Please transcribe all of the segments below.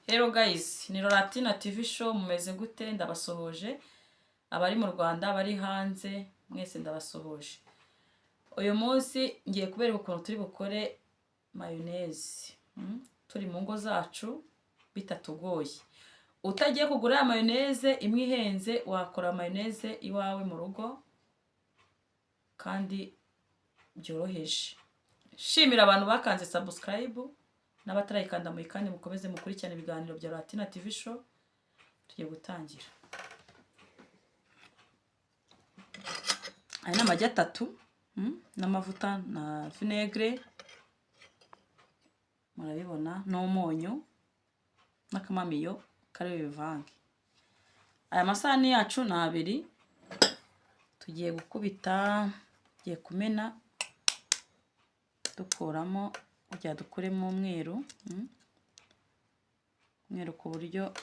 Hello guys, ni Latina TV show, mumeze gute? Ndabasohoje abari mu Rwanda, abari hanze, mwese ndabasohoje. Uyu munsi ngiye kubereka ukuntu turi bukore mayonnaise. Turi mu ngo zacu bitatugoye. Utagiye kugura ya mayonnaise imwe ihenze, wakora mayonnaise iwawe mu rugo kandi byoroheje. Shimira abantu bakanze subscribe n'abatarayikanda muyikande, mukomeze mukurikirane ibiganiro bya Latina TV show. Tugiye gutangira. Aya ni amagi 3 n'amavuta na vinaigre, murabibona, n'umunyu n'akamamiyo kari bivange. Aya masahani yacu ni 2, tugiye gukubita, tugiye kumena dukuramo kugira dukuremo umweru, umweru ku buryo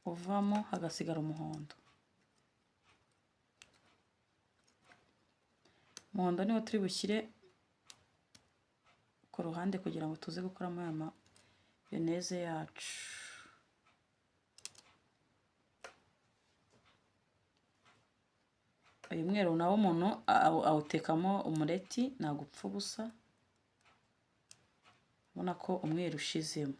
uvamo hagasigara umuhondo. Umuhondo niwo turi bushyire ku ruhande kugira ngo tuze gukoramo aya mayonnaise yacu. Uyu mweru nawo umuntu awutekamo umureti, ntabwo upfa ubusa. Ubona ko umweru ushizemo.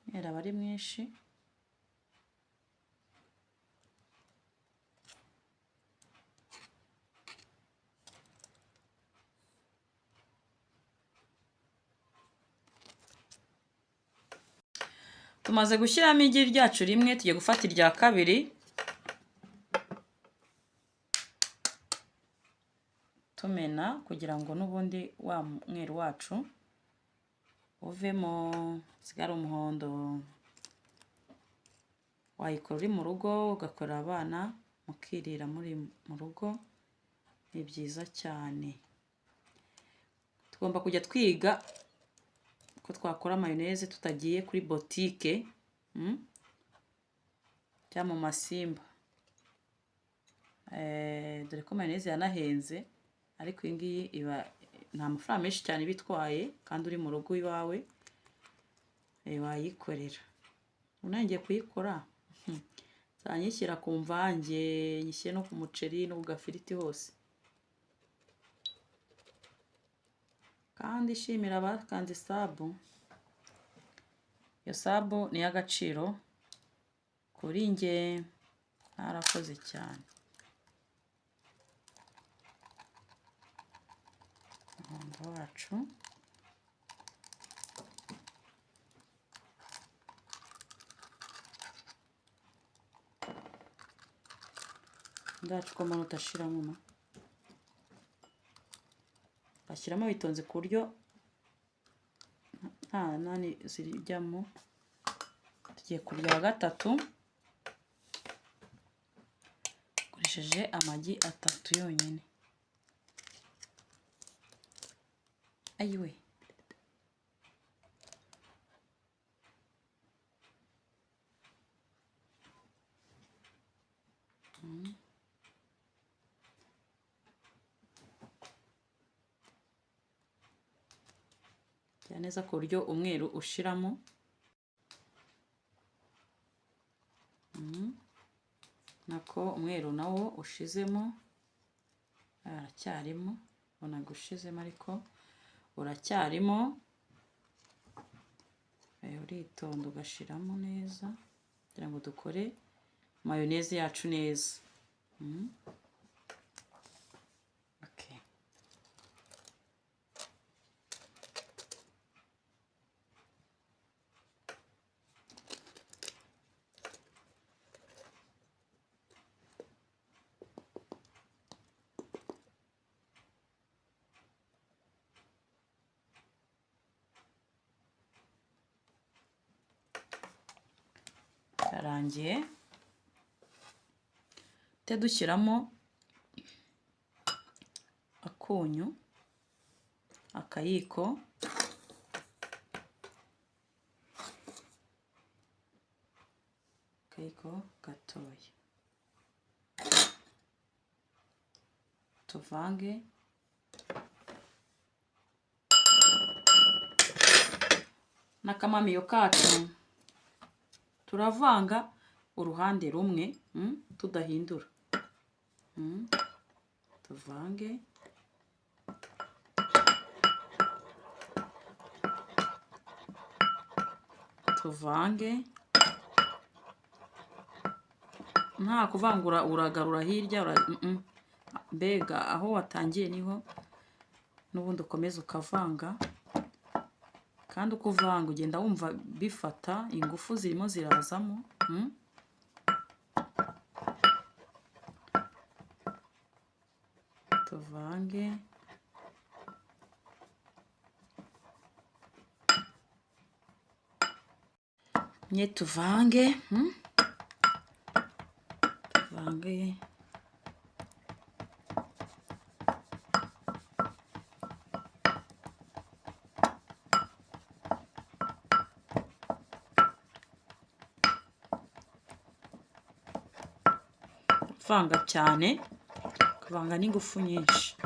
Umweru aba ari mwinshi. Tumaze gushyiramo igi ryacu rimwe, tugiye gufata irya kabiri tumena kugira ngo n'ubundi wa mweru wacu uvemo, sigara umuhondo. Wayikora uri mu rugo, ugakorera abana mukirira muri mu rugo, ni byiza cyane. Tugomba kujya twiga ko twakora mayonnaise tutagiye kuri boutique cyangwa mu masimba. Dore ko mayonnaise yanahenze, ariko iyi ngiyi iba nta mafaranga menshi cyane bitwaye, kandi uri mu rugo iwawe wayikorera. Unangiye kuyikora zanyishyira ku mvange, nyishyire no ku muceri no ku gafiriti hose. Kandi shimira abakanze sabu. Iyo sabu ni y'agaciro kuri nge, mwarakoze cyane. Umuhondo wacu ndacu ko mano utashiramo, bashyiramo bitonze ku buryo nta nani zirijyamo. Tugiye kurya wa gatatu koresheje amagi 3 yonyine. Ayiwe, neza ku buryo umweru ushiramo. Nako umweru nawo ushizemo, aracyarimo, ubona gushizemo ariko uracyarimo. Uritonda ugashiramo neza kugira ngo dukore mayonnaise yacu neza. Yarangiye te dushyiramo akunyu, akayiko akayiko gatoya. Tuvange n'akamamiyo kacu, turavanga uruhande rumwe tudahindura. Tuvange nta kuvangura uragarura hirya mbega aho watangiye niho n'ubundi ukomeza ukavanga, kandi uko uvanga ugenda wumva bifata, ingufu zirimo zirazamo. Tuvange tuvange vanga cyane, ukavanga n'ingufu nyinshi.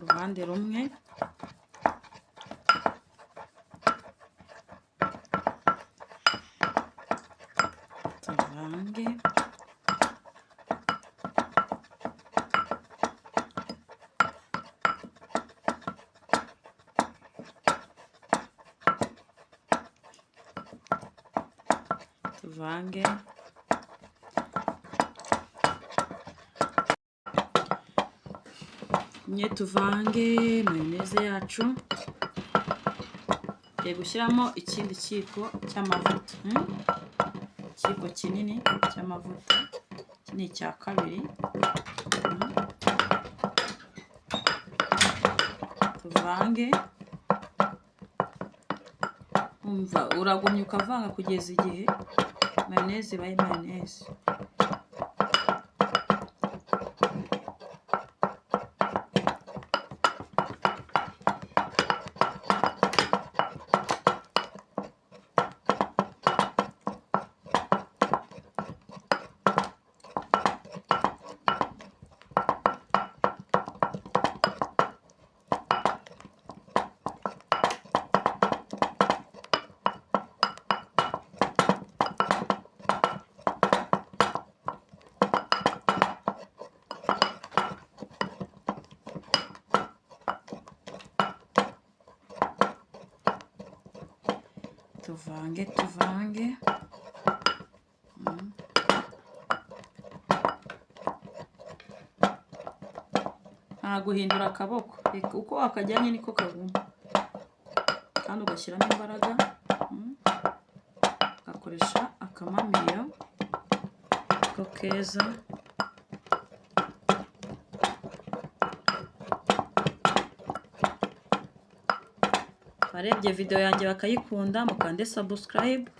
Uruhande rumwe tuvange, tuvange tuvange mayoneze yacu. Tugiye gushyiramo ikindi kiko cy'amavuta, ikiko kinini cy'amavuta, iki ni icya kabiri. Tuvange, umva uragumya ukavanga kugeza igihe mayoneze ibaye mayoneze. Tuvange nta guhindura akaboko, uko wakajyanye niko kaguma, kandi ugashyiramo imbaraga, ugakoresha akamamiyo ko keza. Barebye video yanjye bakayikunda, mukande subscribe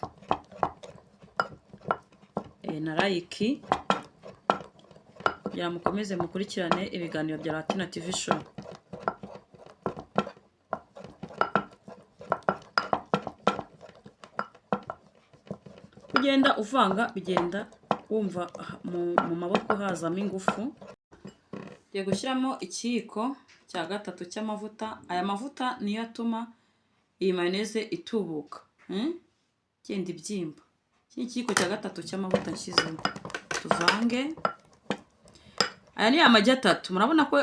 na like, kugira mukomeze mukurikirane ibiganiro bya Latina TV show. Ugenda uvanga, bigenda wumva mu maboko hazamo ingufu. Tugiye gushyiramo ikiyiko cya gatatu cy'amavuta. Aya mavuta niyo atuma iyi mayoneze itubuka, genda ibyimba. Iki ni ikiyiko cya gatatu cy'amavuta nshyizemo. Tuvange. Aya ni amagi 3, murabona ko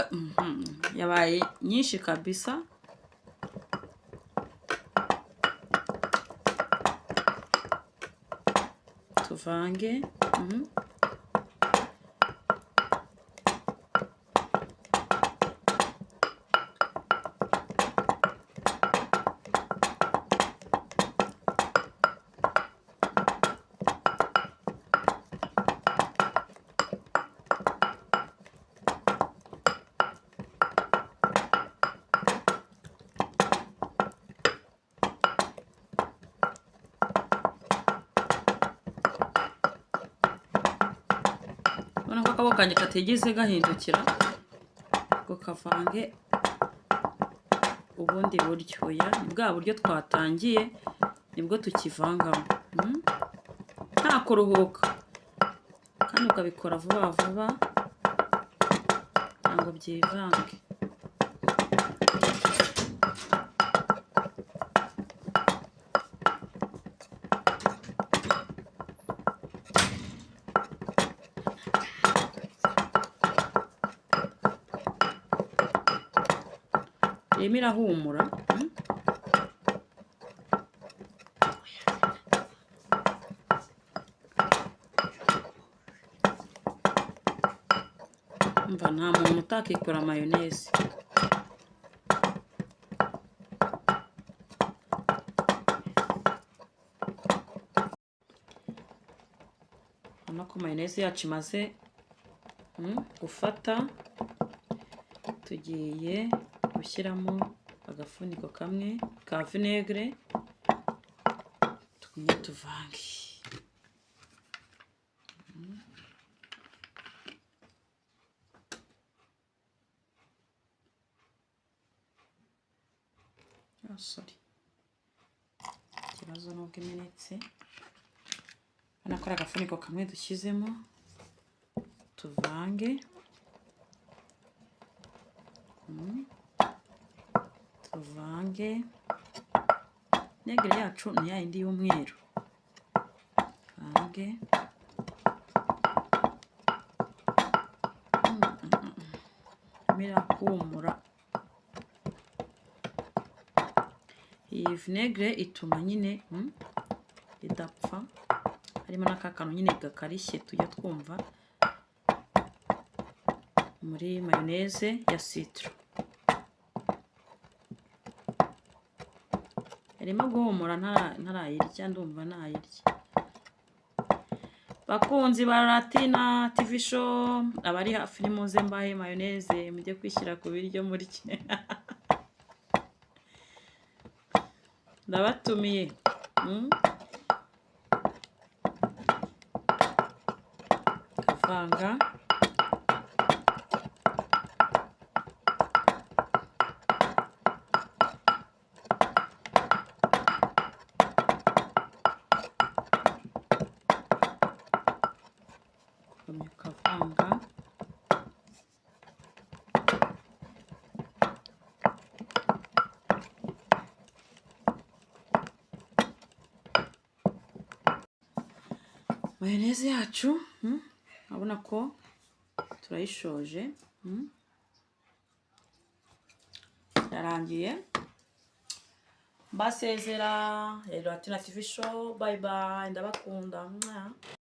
yabaye nyinshi kabisa. Tuvange. akaboko kanjye katigeze gahindukira ngo kavange ubundi buryo. Oya, ni bwa buryo twatangiye nibwo tukivangamo. Nta kuruhuka kandi ukabikora vuba vuba ngo byivange. Irimo irahumura. Umva nta muntu utakikora mayoneze. Urabona ko mayoneze yacu imaze gufata. Tugiye gushyiramo agafuniko kamwe ka vinegere tugumye tuvange. Sorry, ikibazo nubwo imenetse. Urabona ko ari agafuniko kamwe dushyizemo, tuvange. Tuvange. Vinegere yacu ni ya yindi y'umweru. Tuvange. Mirahumura. Iyi vinegere ituma nyine idapfa. Harimo n'akakantu nyine gakarishye tujya twumva muri mayoneze ya citron. Irimo guhumura ntarayirya, ndumva nayirya. Bakunzi ba Latina TV show, abari hafi nimuze mbahe mayoneze mujye kwishyira ku biryo murye. Ndabatumiye. Kavanga. Kavanga. Mayoneze yacu urabona ko turayishoje. Yarangiye. Mbasezera. Latina TV show. Bye bye. Ndabakunda.